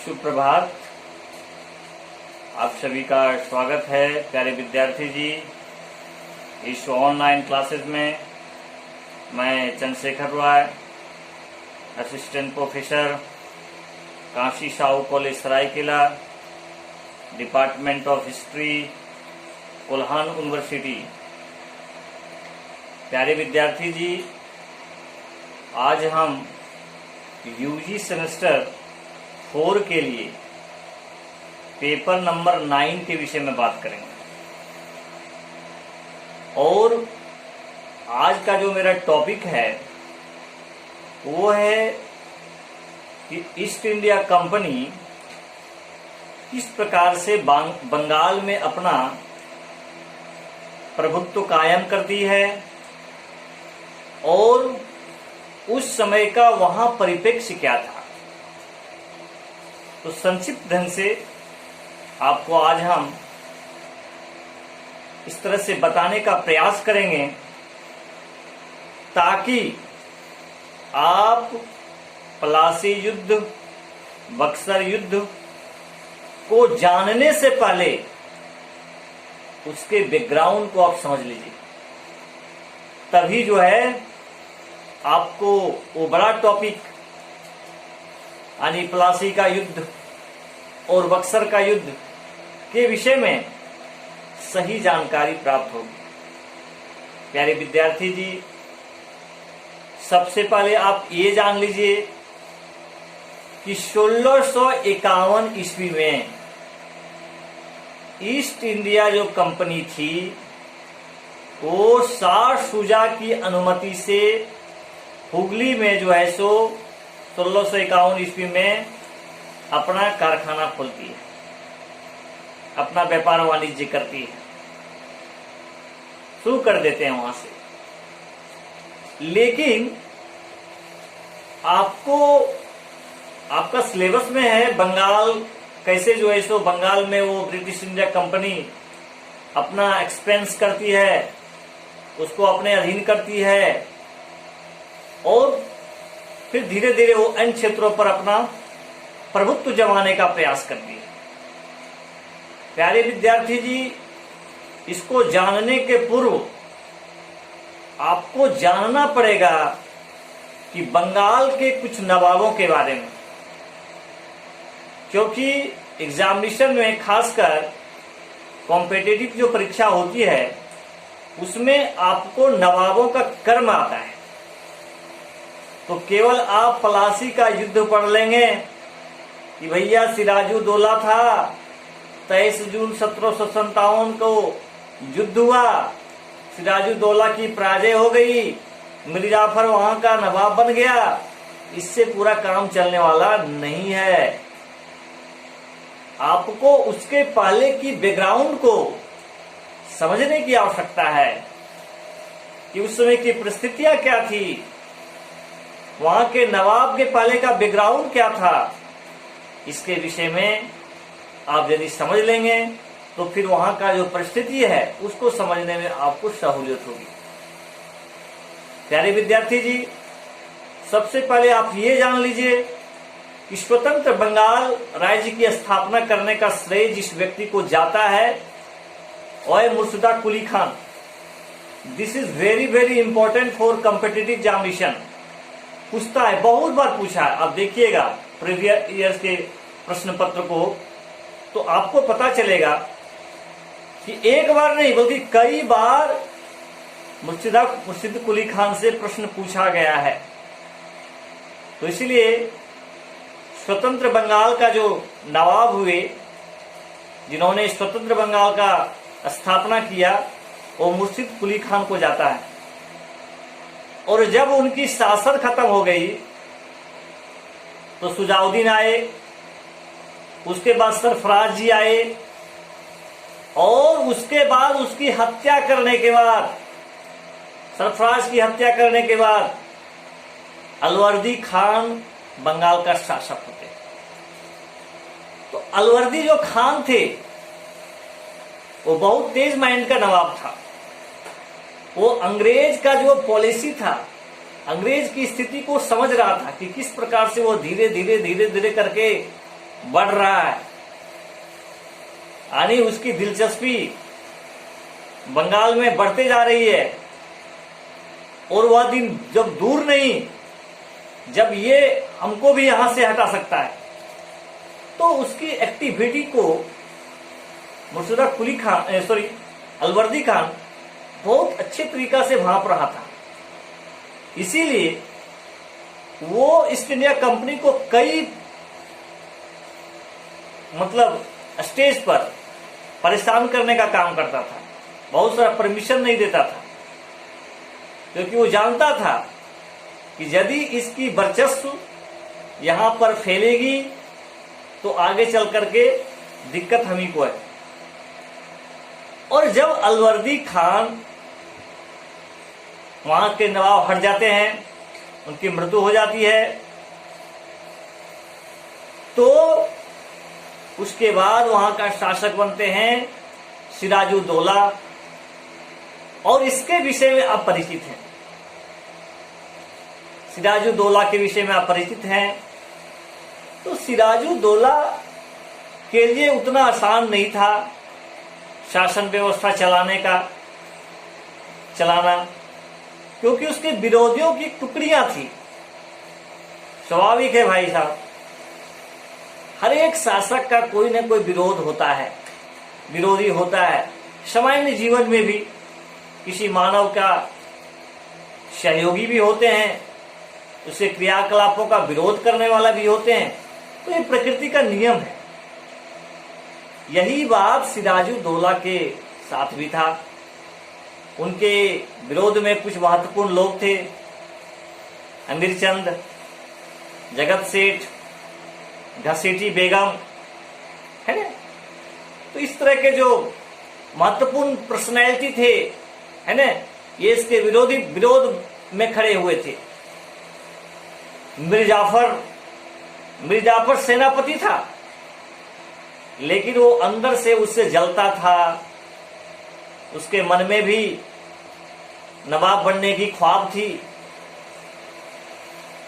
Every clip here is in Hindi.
सुप्रभात। आप सभी का स्वागत है प्यारे विद्यार्थी जी इस ऑनलाइन क्लासेस में। मैं Chandrashekhar Roy, assistant professor, Kashi Sahu college Saraikela, department of history, Kolhan university. प्यारे विद्यार्थी जी, आज हम यूजी सेमेस्टर 4 के लिए पेपर नंबर 9 के विषय में बात करेंगे। और आज का जो मेरा टॉपिक है वो है कि ईस्ट इंडिया कंपनी किस प्रकार से बंगाल में अपना प्रभुत्व कायम करती है और उस समय का वहां परिप्रेक्ष्य क्या था। तो संक्षिप्त ढंग से आपको आज हम इस तरह से बताने का प्रयास करेंगे ताकि आप प्लासी युद्ध, बक्सर युद्ध को जानने से पहले उसके बैकग्राउंड को आप समझ लीजिए। तभी जो है आपको वो बड़ा टॉपिक यानी प्लासी का युद्ध और बक्सर का युद्ध के विषय में सही जानकारी प्राप्त होगी। प्यारे विद्यार्थी जी, सबसे पहले आप ये जान लीजिए कि 1651 ईस्वी में ईस्ट इंडिया जो कंपनी थी वो शाह शुजा की अनुमति से हुगली में जो है सो 1651 ईस्वी में अपना कारखाना खोलती है, अपना व्यापार वाणिज्य करती है, शुरू कर देते हैं वहां से। लेकिन आपका सिलेबस में है बंगाल कैसे जो है सो बंगाल में वो ब्रिटिश इंडिया कंपनी अपना एक्सपेंस करती है, उसको अपने अधीन करती है और फिर धीरे धीरे वो अन्य क्षेत्रों पर अपना प्रभुत्व जमाने का प्रयास करती है। प्यारे विद्यार्थी जी, इसको जानने के पूर्व आपको जानना पड़ेगा कि बंगाल के कुछ नवाबों के बारे में, क्योंकि एग्जामिनेशन में खासकर कॉम्पिटिटिव जो परीक्षा होती है उसमें आपको नवाबों का क्रम आता है। तो केवल आप प्लासी का युद्ध पढ़ लेंगे कि भैया सिराजुद्दौला था, 23 जून 1757 को युद्ध हुआ, सिराजुद्दौला की पराजय हो गई, मीर जाफर वहां का नवाब बन गया, इससे पूरा काम चलने वाला नहीं है। आपको उसके पहले की बैकग्राउंड को समझने की आवश्यकता है कि उस समय की परिस्थितियां क्या थी, वहां के नवाब के पहले का बैकग्राउंड क्या था। इसके विषय में आप यदि समझ लेंगे तो फिर वहां का जो परिस्थिति है उसको समझने में आपको सहूलियत होगी। प्यारे विद्यार्थी जी, सबसे पहले आप ये जान लीजिए कि स्वतंत्र बंगाल राज्य की स्थापना करने का श्रेय जिस व्यक्ति को जाता है वह है Murshida Quli Khan. This is very very important for competitive examination. पूछता है, बहुत बार पूछा है। आप देखिएगा प्रीवियस ईयर्स के प्रश्न पत्र को तो आपको पता चलेगा कि एक बार नहीं बल्कि कई बार मुर्शिद कुली खान से प्रश्न पूछा गया है। तो इसलिए स्वतंत्र बंगाल का जो नवाब हुए, जिन्होंने स्वतंत्र बंगाल का स्थापना किया, वो मुर्शिद कुली खान को जाता है। और जब उनकी शासन खत्म हो गई तो सुजाउद्दीन आए, उसके बाद सरफराज जी आए और उसके बाद उसकी हत्या करने के बाद, सरफराज की हत्या करने के बाद अलवर्दी खान बंगाल का शासक होते। तो अलवर्दी जो खान थे वो बहुत तेज माइंड का नवाब था। वो अंग्रेज का जो पॉलिसी था, अंग्रेज की स्थिति को समझ रहा था कि किस प्रकार से वो धीरे धीरे करके बढ़ रहा है, यानी उसकी दिलचस्पी बंगाल में बढ़ते जा रही है। और वह दिन जब दूर नहीं जब ये हमको भी यहां से हटा सकता है। तो उसकी एक्टिविटी को मुर्शदा कुली खान अलवर्दी खान बहुत अच्छे तरीका से भांप रहा था। इसीलिए वो ईस्ट इंडिया कंपनी को कई स्टेज पर परेशान करने का काम करता था, बहुत सारा परमिशन नहीं देता था, क्योंकि वो जानता था कि यदि इसकी वर्चस्व यहां पर फैलेगी तो आगे चल करके दिक्कत हम ही को है। और जब अलवर्दी खान वहां के नवाब हट जाते हैं, उनकी मृत्यु हो जाती है, तो उसके बाद वहां का शासक बनते हैं सिराजुद्दौला। और इसके विषय में आप परिचित हैं, सिराजुद्दौला के विषय में आप परिचित हैं। तो सिराजुद्दौला के लिए उतना आसान नहीं था शासन व्यवस्था चलाना, क्योंकि उसके विरोधियों की टुकड़ियां थी। स्वाभाविक है भाई साहब, हर एक शासक का कोई ना कोई विरोध होता है, विरोधी होता है। सामान्य जीवन में भी किसी मानव का सहयोगी भी होते हैं, उसके क्रियाकलापों का विरोध करने वाला भी होते हैं। तो ये प्रकृति का नियम है। यही बात सिराजुद्दौला के साथ भी था। उनके विरोध में कुछ महत्वपूर्ण लोग थे, अमीरचंद, जगत सेठ, घसीटी बेगम, है ना। तो इस तरह के जो महत्वपूर्ण पर्सनैलिटी थे, है ना, ये इसके विरोध में खड़े हुए थे। मीर जाफर सेनापति था, लेकिन वो अंदर से उससे जलता था। उसके मन में भी नवाब बनने की ख्वाब थी।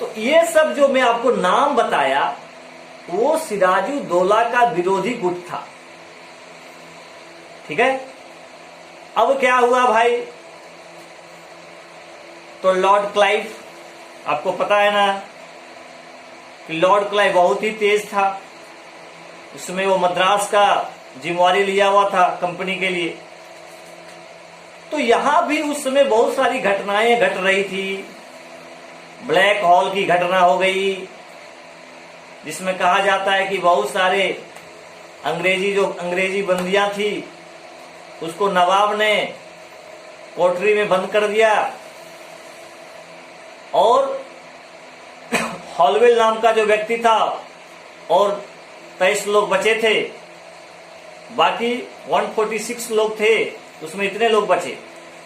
तो ये सब जो मैं आपको नाम बताया, वो सिराजुद्दौला का विरोधी गुट था। ठीक है। अब क्या हुआ भाई, तो लॉर्ड क्लाइव, आपको पता है ना कि लॉर्ड क्लाइव बहुत ही तेज था। उसमें वो मद्रास का जिम्मेवारी लिया हुआ था कंपनी के लिए। तो यहां भी उस समय बहुत सारी घटनाएं घट रही थी। ब्लैक हॉल की घटना हो गई, जिसमें कहा जाता है कि बहुत सारे अंग्रेजी बंदियां थी, उसको नवाब ने कोठरी में बंद कर दिया। और हॉलवेल नाम का जो व्यक्ति था और 23 लोग बचे थे, बाकी 146 लोग थे, उसमें इतने लोग बचे,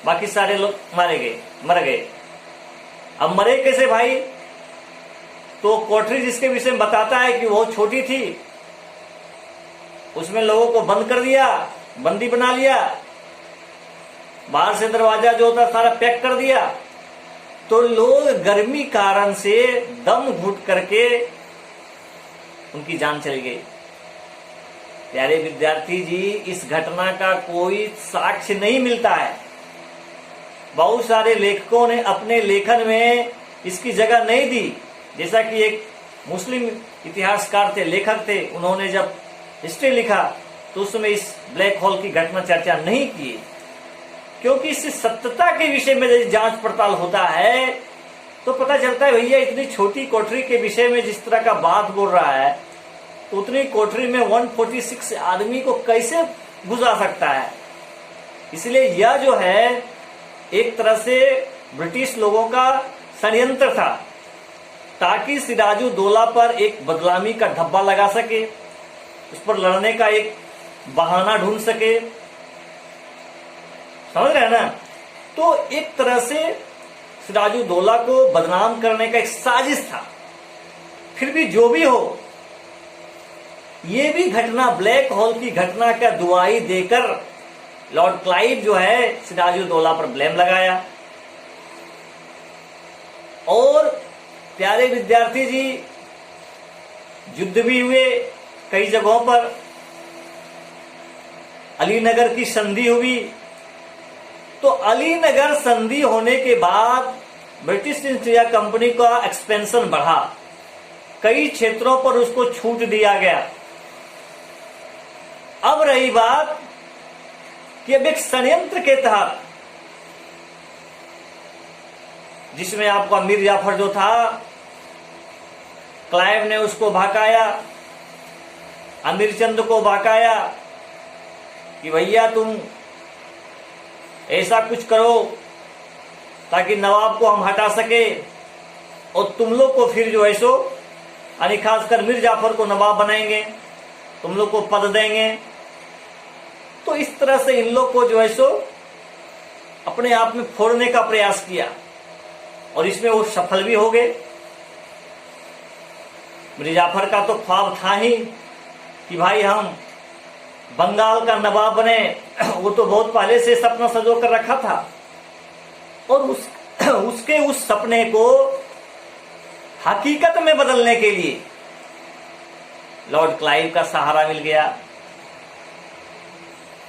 बाकी सारे लोग मर गए। अब मरे कैसे भाई, तो कोठरी जिसके विषय में बताता है कि वो छोटी थी, उसमें लोगों को बंद कर दिया, बंदी बना लिया, बाहर से दरवाजा जो होता सारा पैक कर दिया। तो लोग गर्मी कारण से दम घुट करके उनकी जान चली गई। प्यारे विद्यार्थी जी, इस घटना का कोई साक्ष्य नहीं मिलता है। बहुत सारे लेखकों ने अपने लेखन में इसकी जगह नहीं दी। जैसा कि एक मुस्लिम इतिहासकार थे, लेखक थे, उन्होंने जब हिस्ट्री लिखा तो उसमें इस ब्लैक होल की घटना चर्चा नहीं की, क्योंकि इससे सत्यता के विषय में यदि जांच पड़ताल होता है तो पता चलता है भैया इतनी छोटी कोठरी के विषय में जिस तरह का बात बोल रहा है, तो उतनी कोठरी में 146 आदमी को कैसे घुसा सकता है। इसलिए यह जो है एक तरह से ब्रिटिश लोगों का षड्यंत्र था, ताकि सिराजुद्दौला पर एक बदनामी का धब्बा लगा सके, उस पर लड़ने का एक बहाना ढूंढ सके। समझ रहे हैं ना। तो एक तरह से सिराजुद्दौला को बदनाम करने का एक साजिश था। फिर भी जो भी हो, ये भी घटना, ब्लैक होल की घटना का दुआई देकर लॉर्ड क्लाइव जो है सिराजुद्दौला पर ब्लेम लगाया। और प्यारे विद्यार्थी जी, युद्ध भी हुए, कई जगहों पर अलीनगर की संधि हुई। तो अलीनगर संधि होने के बाद ब्रिटिश ईस्ट इंडिया कंपनी का एक्सपेंशन बढ़ा, कई क्षेत्रों पर उसको छूट दिया गया। अब रही बात कि अब एक षड्यंत्र के तहत, जिसमें आपका मीर जाफर जो था, क्लाइव ने उसको भड़काया, अमीर चंद को भड़काया कि भैया तुम ऐसा कुछ करो ताकि नवाब को हम हटा सके और तुम लोग को फिर जो है सो, यानी खासकर मीर जाफर को नवाब बनाएंगे, तुम लोग को पद देंगे। तो इस तरह से इन लोग को जो है सो अपने आप में फोड़ने का प्रयास किया और इसमें वो सफल भी हो गए। मीर जाफर का तो ख्वाब था ही कि भाई हम बंगाल का नवाब बने, वो तो बहुत पहले से सपना सजो कर रखा था। और उसके उस सपने को हकीकत में बदलने के लिए लॉर्ड क्लाइव का सहारा मिल गया।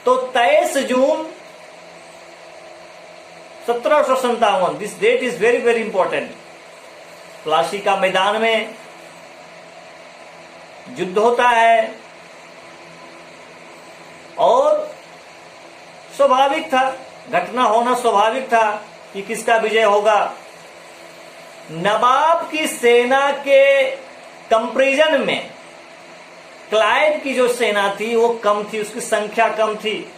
तो 23 जून 1757, this date is very very important, Plassey का मैदान में युद्ध होता है और स्वाभाविक था, घटना होना स्वाभाविक था कि किसका विजय होगा। नवाब की सेना के कंपैरिजन में क्लाइव की जो सेना थी वो कम थी, उसकी संख्या कम थी।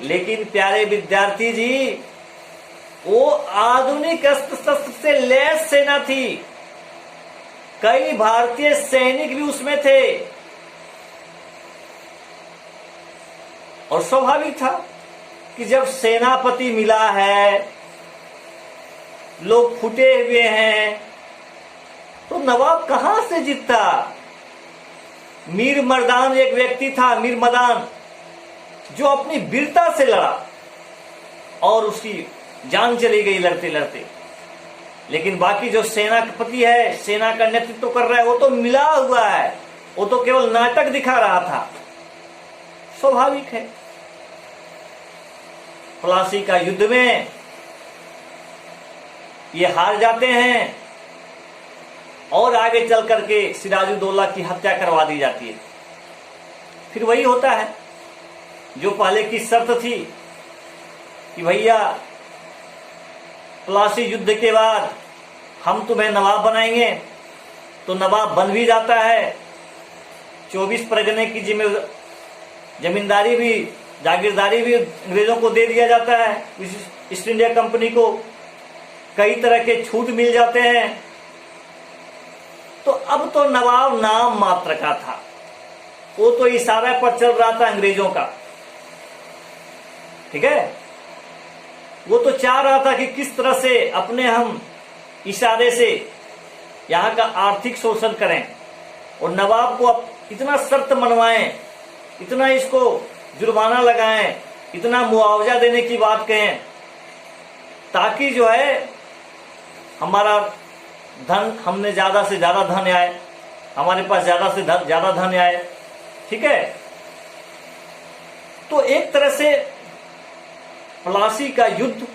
लेकिन प्यारे विद्यार्थी जी, वो आधुनिक अस्त्र शस्त्र से लैस सेना थी, कई भारतीय सैनिक भी उसमें थे और स्वाभाविक था कि जब सेनापति मिला है, लोग फूटे हुए हैं, तो नवाब कहां से जीतता। मीर मर्दान एक व्यक्ति था, मीर मदान, जो अपनी वीरता से लड़ा और उसकी जान चली गई लड़ते लड़ते। लेकिन बाकी जो सेनापति है, सेना का नेतृत्व कर रहा है, वो तो मिला हुआ है, वो तो केवल नाटक दिखा रहा था। स्वाभाविक है, प्लासी का युद्ध में ये हार जाते हैं और आगे चल करके सिराजुद्दौला की हत्या करवा दी जाती है। फिर वही होता है जो पहले की शर्त थी कि भैया प्लासी युद्ध के बाद हम तुम्हें नवाब बनाएंगे, तो नवाब बन भी जाता है। 24 परगने की जमींदारी भी, जागीरदारी भी अंग्रेजों को दे दिया जाता है, ईस्ट इंडिया कंपनी को कई तरह के छूट मिल जाते हैं। तो अब तो नवाब नाम मात्र का था, वो तो इशारा पर चल रहा था अंग्रेजों का, ठीक है। वो तो चाह रहा था कि किस तरह से अपने हम इशारे से यहां का आर्थिक शोषण करें और नवाब को इतना शर्त मनवाएं, इतना इसको जुर्माना लगाएं, इतना मुआवजा देने की बात कहें, ताकि जो है हमारा धन, हमने ज्यादा से ज्यादा धन आए, हमारे पास ज्यादा से ज्यादा धन आए, ठीक है। तो एक तरह से प्लासी का युद्ध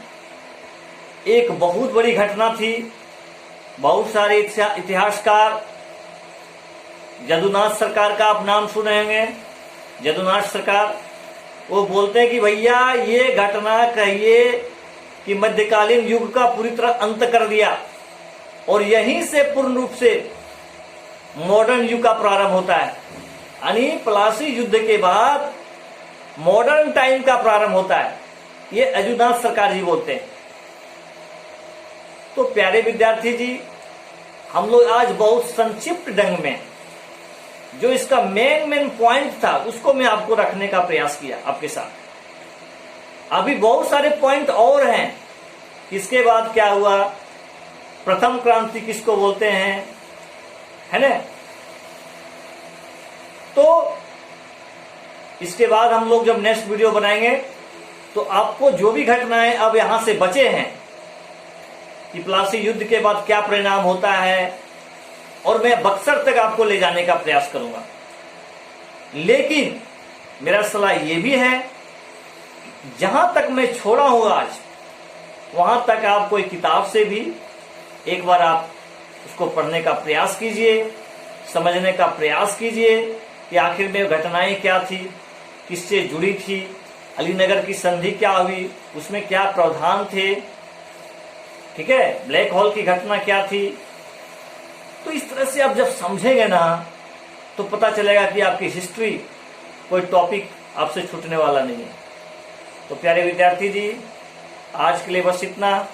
एक बहुत बड़ी घटना थी। बहुत सारे इतिहासकार, जदुनाथ सरकार का आप नाम सुने होंगे, जदुनाथ सरकार, वो बोलते हैं कि भैया ये घटना कहिए कि मध्यकालीन युग का पूरी तरह अंत कर दिया और यहीं से पूर्ण रूप से मॉडर्न युग का प्रारंभ होता है। यानी प्लासी युद्ध के बाद मॉडर्न टाइम का प्रारंभ होता है, ये अजुनाथ सरकार जी बोलते हैं। तो प्यारे विद्यार्थी जी, हम लोग आज बहुत संक्षिप्त ढंग में जो इसका मेन पॉइंट था उसको मैं आपको रखने का प्रयास किया आपके साथ। अभी बहुत सारे पॉइंट और हैं। इसके बाद क्या हुआ, प्रथम क्रांति किसको बोलते हैं, है ना। तो इसके बाद हम लोग जब नेक्स्ट वीडियो बनाएंगे तो आपको जो भी घटनाएं अब यहां से बचे हैं कि प्लासी युद्ध के बाद क्या परिणाम होता है, और मैं बक्सर तक आपको ले जाने का प्रयास करूंगा। लेकिन मेरा सलाह ये भी है, जहां तक मैं छोड़ा हूं आज, वहां तक आप कोई किताब से भी एक बार आप उसको पढ़ने का प्रयास कीजिए, समझने का प्रयास कीजिए कि आखिर में घटनाएं क्या थी, किससे जुड़ी थी, अलीनगर की संधि क्या हुई, उसमें क्या प्रावधान थे, ठीक है, ब्लैक होल की घटना क्या थी। तो इस तरह से आप जब समझेंगे ना, तो पता चलेगा कि आपकी हिस्ट्री कोई टॉपिक आपसे छूटने वाला नहीं है। तो प्यारे विद्यार्थी जी, आज के लिए बस इतना।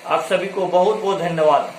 आप सभी को बहुत बहुत धन्यवाद।